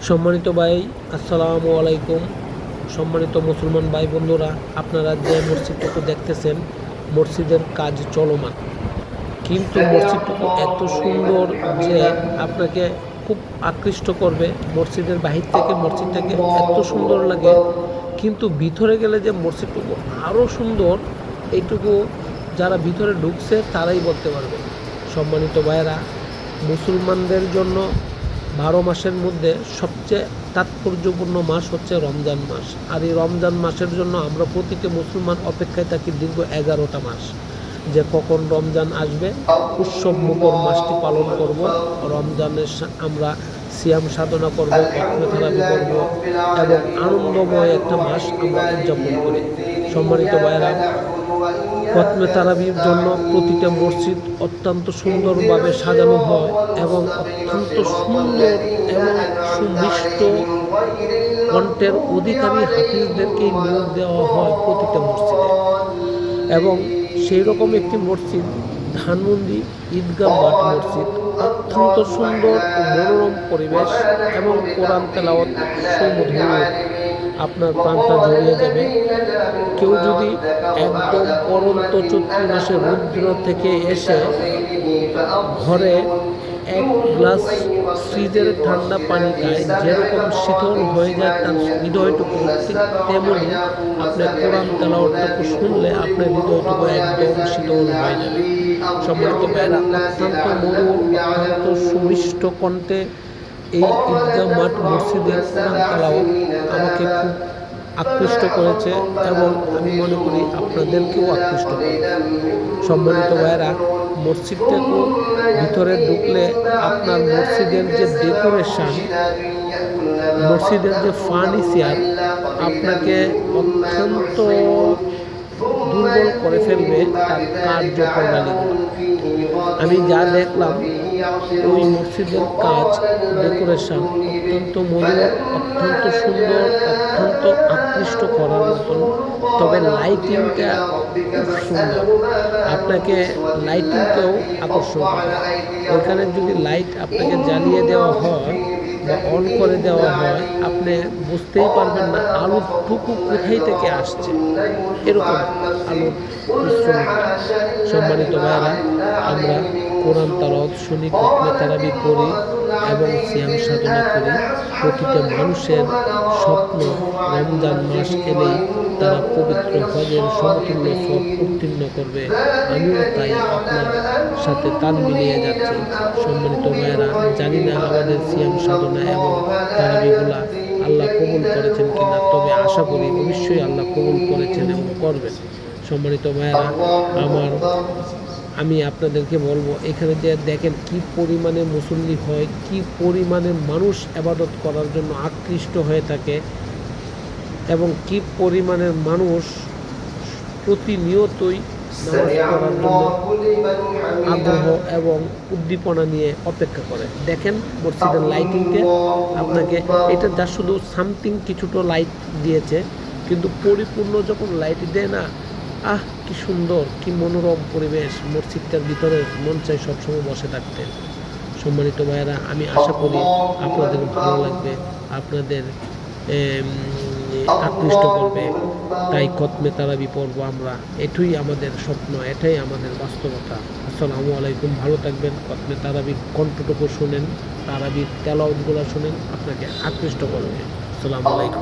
সম্মানিত ভাই, আসসালামু আলাইকুম। সম্মানিত মুসলমান ভাই বন্ধুরা, আপনারা যে মসজিদটুকু দেখতেছেন, মসজিদের কাজ চলমান, কিন্তু মসজিদটুকু এত সুন্দর যে আপনাকে খুব আকৃষ্ট করবে। মসজিদের বাহির থেকে মসজিদটাকে এত সুন্দর লাগে, কিন্তু ভিতরে গেলে যে মসজিদটুকু আরও সুন্দর, এইটুকু যারা ভিতরে ঢুকছে তারাই বলতে পারবে। সম্মানিত ভাইয়েরা, মুসলমানদের জন্য 12 মাসের মধ্যে সবচেয়ে তাৎপর্যপূর্ণ মাস হচ্ছে রমজান মাস। আর এই রমজান মাসের জন্য আমরা প্রতিটি মুসলমান অপেক্ষায় থাকি দীর্ঘ 11টা মাস, যে কখন রমজান আসবে, উৎসব মুখর মাসটি পালন করব। রমজানের আমরা সিয়াম সাধনা করব, অর্থথারাবি করব এবং আনন্দময় একটা মাস আমরা উদযাপন করি। সম্মানিত ভাইয়েরা, খতমে তারাবির জন্য প্রতিটা মসজিদ অত্যন্ত সুন্দরভাবে সাজানো হয় এবং অত্যন্ত সুন্দর এবং সুমিষ্ট কণ্ঠের অধিকারী হাফিজদেরকে নিয়োগ দেওয়া হয় প্রতিটা মসজিদে। এবং সেই রকম একটি মসজিদ ধানমন্ডি ঈদগাহ মাঠ মসজিদ। অত্যন্ত সুন্দর ও মনোরম পরিবেশ এবং কোরআন তেলাওয়াত সুমধুর, আপনার প্রাণটা জড়িয়ে যাবে। কেউ যদি একদম পরন্ত চৈত্র মাসে রৌদ্র থেকে এসে ঘরে এক গ্লাস ফ্রিজের ঠান্ডা পানি খায়, যেরকম শীতল হয়ে যায় তার হৃদয়টুকু, ঠিক তেমনি আপনার কোরআন তেলাওয়াতটুকু শুনলে আপনার হৃদয়টুকু একদম শীতল হয়ে যাবে। সম্মানিত ভাইয়েরা, অত্যন্ত মধুর, অত্যন্ত সুমিষ্ট কণ্ঠে এই ঈদগাহ মাঠ মসজিদের কোরআন তেলাওয়াত আমাকে খুব আকৃষ্ট করেছে এবং আমি মনে করি আপনাদেরকেও আকৃষ্ট করবে। সম্মানিত ভাইয়েরা, মসজিদটাকে ভিতরে ঢুকলে আপনার মসজিদের যে ডেকোরেশন, মসজিদের যে ফার্নিচার আপনাকে অত্যন্ত দুর্বল করে ফেলবে তার কার্যপ্রণালীগুলো। আমি যা দেখলাম, ওই মসজিদের কাজ, ডেকোরেশন অত্যন্ত মধুর, অত্যন্ত সুন্দর, অত্যন্ত আকৃষ্ট করার মতন। তবে লাইটিংটা খুব সুন্দর, আপনাকে লাইটিংটাও আকর্ষণ করে। ওইখানে যদি লাইট আপনাকে জ্বালিয়ে দেওয়া হয় বা অন করে দেওয়া হয়, আপনি বুঝতেই পারবেন না আলোটুকু কোথায় থেকে আসছে, এরকম আলোর মিশ্রণ। সম্মানিত ভাইয়েরা, আমরা কোরআন তেলাওয়াত শুনি, খতমে তারাবি করি এবং সিয়াম সাধনা করি। প্রতিটা মানুষের স্বপ্ন রমজান মাস এলেই তারা পবিত্র হজের সমতুল্য সব উত্তীর্ণ করবে। আমিও তাই আপনার সাথে তাল মিলিয়ে যাচ্ছি। সম্মানিত ভাইয়েরা, জানি না আমাদের সিয়াম সাধনা এবং তারাবিগুলা আল্লাহ কবুল করেছেন কিনা, তবে আশা করি অবশ্যই আল্লাহ কবুল করেছেন এবং করবেন। সম্মানিত ভাইয়েরা, আমি আপনাদেরকে বলবো, এখানে যে দেখেন কি পরিমাণে মুসল্লি হয়, কি পরিমাণে মানুষ ইবাদত করার জন্য আকৃষ্ট হয়ে থাকে এবং কি পরিমাণের মানুষ প্রতিনিয়তই নামাজ পড়ার জন্য আগ্রহ এবং উদ্দীপনা নিয়ে অপেক্ষা করে। দেখেন মসজিদের লাইটিংকে, আপনাকে এটা যা শুধু সামথিং কিছুটা লাইট দিয়েছে, কিন্তু পরিপূর্ণ যখন লাইট দেয় না, কি সুন্দর, কি মনোরম পরিবেশ। মসজিদটার ভিতরে মন চাই সবসময় বসে থাকতে। সম্মানিত ভাইয়েরা, আমি আশা করি আপনাদের ভালো লাগবে, আপনাদের আকৃষ্ট করবে। তাই খতমে তারাবি পড়ব আমরা, এটাই আমাদের স্বপ্ন, এটাই আমাদের বাস্তবতা। আসসালামু আলাইকুম, ভালো থাকবেন। খতমে তারাবির কণ্ঠটুকু শোনেন, তারাবির তেলাওয়াতগুলো শোনেন, আপনাকে আকৃষ্ট করবে। আসসালামু আলাইকুম।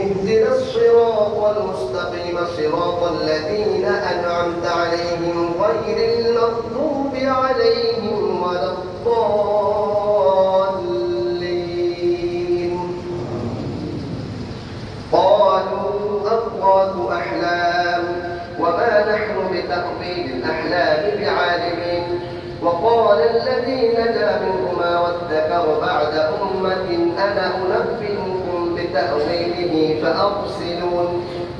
اهدنا الصراط المستقيم صراط الذين أنعمت عليهم غير المغضوب عليهم ولا الضالين. قالوا أضغاث أحلام وما نحن بتأويل الأحلام بعالمين. وقال الذي نجا منهما وادكر بعد أمة أنا أنبئكم بتأويله فأرسلون.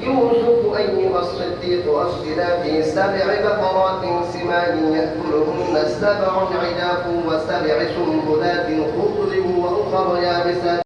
يوسف أيها الصديق أفتنا في 7 بقرات سمان يأكلهن 7 عجاف و7 سنبلات خضر وأخر يابسات